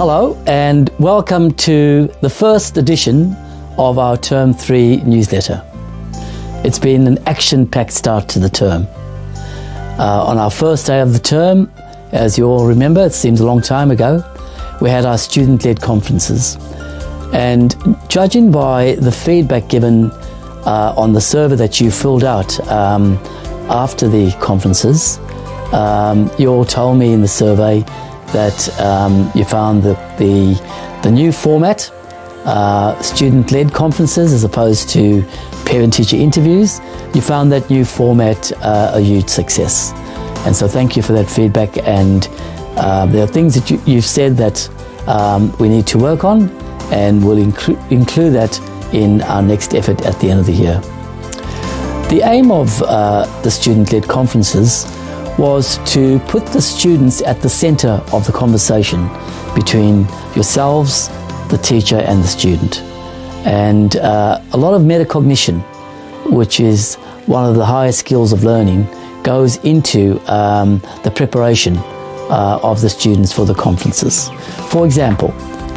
Hello and welcome to the first edition of our Term 3 newsletter. It's been an action-packed start to the term. On our first day of the term, as you all remember, it seems a long time ago, we had our student-led conferences. And judging by the feedback given on the survey that you filled out after the conferences, you all told me in the survey that you found the new format, student-led conferences as opposed to parent-teacher interviews, you found that new format a huge success. And so thank you for that feedback, and there are things that you've said that we need to work on, and we'll include that in our next effort at the end of the year. The aim of the student-led conferences was to put the students at the center of the conversation between yourselves, the teacher and the student. And a lot of metacognition, which is one of the highest skills of learning, goes into the preparation of the students for the conferences. For example,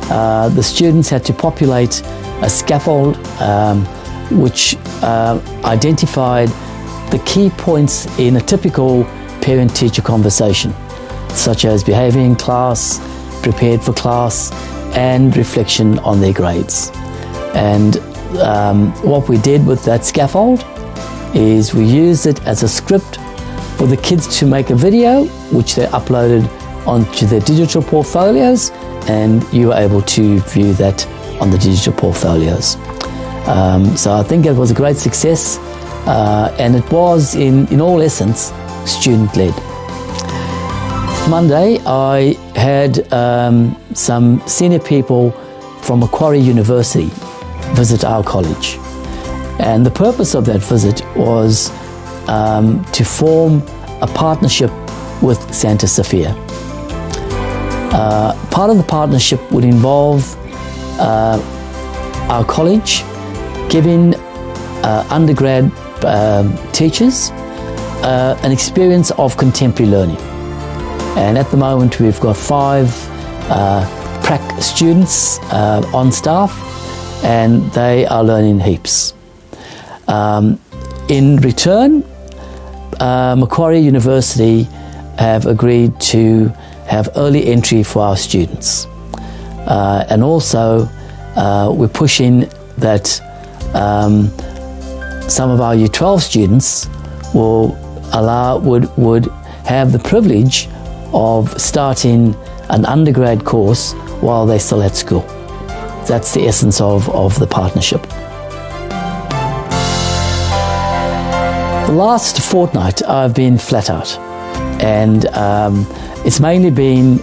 the students had to populate a scaffold which identified the key points in a typical parent-teacher conversation, such as behaving in class, prepared for class, and reflection on their grades. And what we did with that scaffold is we used it as a script for the kids to make a video, which they uploaded onto their digital portfolios, and you were able to view that on the digital portfolios. So I think it was a great success, and it was, in all essence, student-led. Monday, I had some senior people from Macquarie University visit our college. And the purpose of that visit was to form a partnership with Santa Sophia. Part of the partnership would involve our college giving undergrad teachers an experience of contemporary learning. And at the moment we've got 5 prac students on staff, and they are learning heaps. In return, Macquarie University have agreed to have early entry for our students. And also we're pushing that some of our Year 12 students would have the privilege of starting an undergrad course while they're still at school. That's the essence of the partnership. The last fortnight I've been flat out, and it's mainly been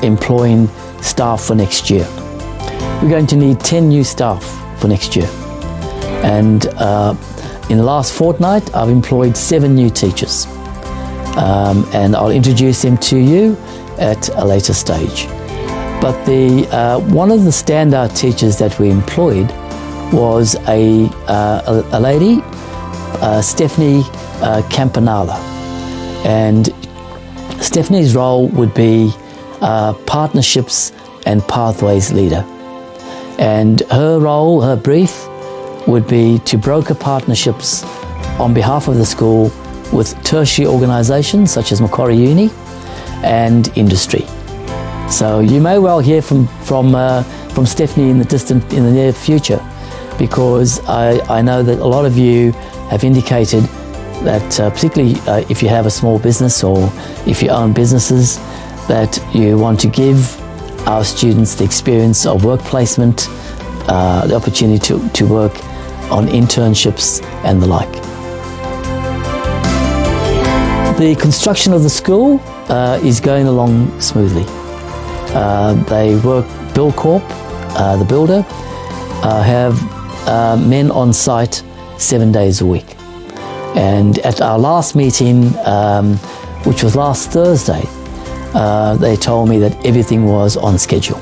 employing staff for next year. We're going to need 10 new staff for next year, and in the last fortnight I've employed 7 new teachers, and I'll introduce them to you at a later stage. But one of the standout teachers that we employed was a lady, Stephanie Campanada, and Stephanie's role would be partnerships and pathways leader, and her role, her brief, would be to broker partnerships on behalf of the school with tertiary organisations such as Macquarie Uni and industry. So you may well hear from Stephanie in the near future, because I know that a lot of you have indicated that particularly if you have a small business or if you own businesses, that you want to give our students the experience of work placement, the opportunity to work on internships and the like. The construction of the school is going along smoothly. Bill Corp, the builder, have men on site 7 days a week. And at our last meeting, which was last Thursday, they told me that everything was on schedule,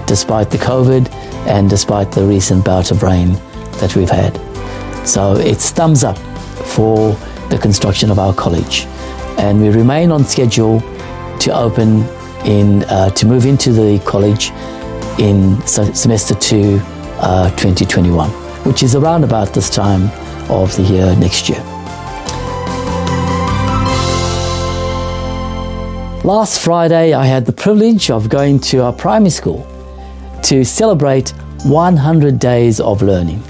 despite the COVID and despite the recent bout of rain that we've had. So it's thumbs up for the construction of our college, and we remain on schedule to open to move into the college in semester 2 2021, which is around about this time of the year next year. Last Friday, I had the privilege of going to our primary school to celebrate 100 days of learning.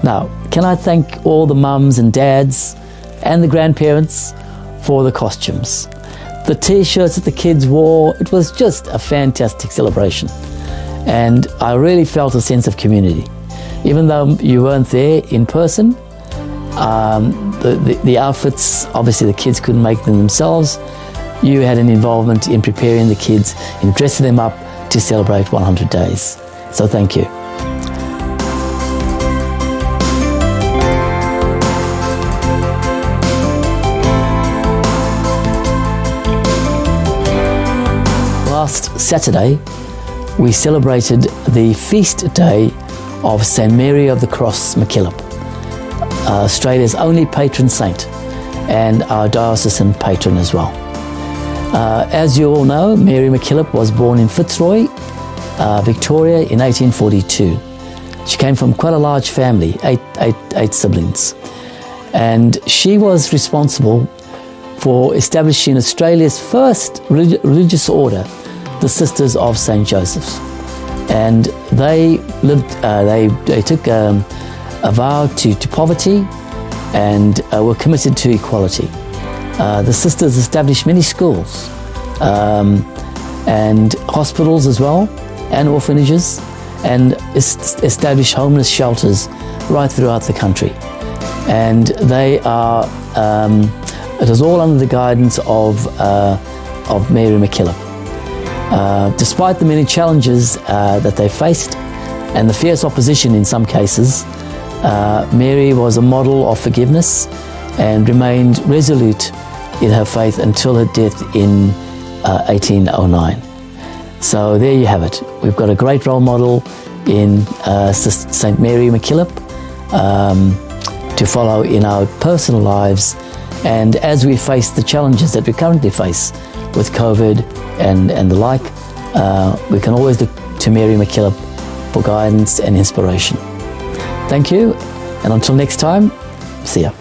Now, can I thank all the mums and dads and the grandparents for the costumes, the t-shirts that the kids wore. It was just a fantastic celebration, and I really felt a sense of community. Even though you weren't there in person, the outfits, obviously the kids couldn't make them themselves. You had an involvement in preparing the kids, in dressing them up to celebrate 100 days. So thank you. Last Saturday, we celebrated the feast day of St. Mary of the Cross, Mckillip, Australia's only patron saint and our diocesan patron as well. As you all know, Mary Mckillip was born in Fitzroy, Victoria in 1842. She came from quite a large family, eight siblings. And she was responsible for establishing Australia's first religious order, the Sisters of St. Joseph's. And they took a vow to poverty and were committed to equality. The sisters established many schools and hospitals as well, and orphanages, and established homeless shelters right throughout the country. And they are, it was all under the guidance of Mary Mckillip. Despite the many challenges that they faced and the fierce opposition in some cases, Mary was a model of forgiveness and remained resolute in her faith until her death in 1809. So there you have it. We've got a great role model in St. Mary Mckillip to follow in our personal lives, and as we face the challenges that we currently face with COVID and the like, we can always look to Mary Mckillip for guidance and inspiration. Thank you, and until next time, see ya.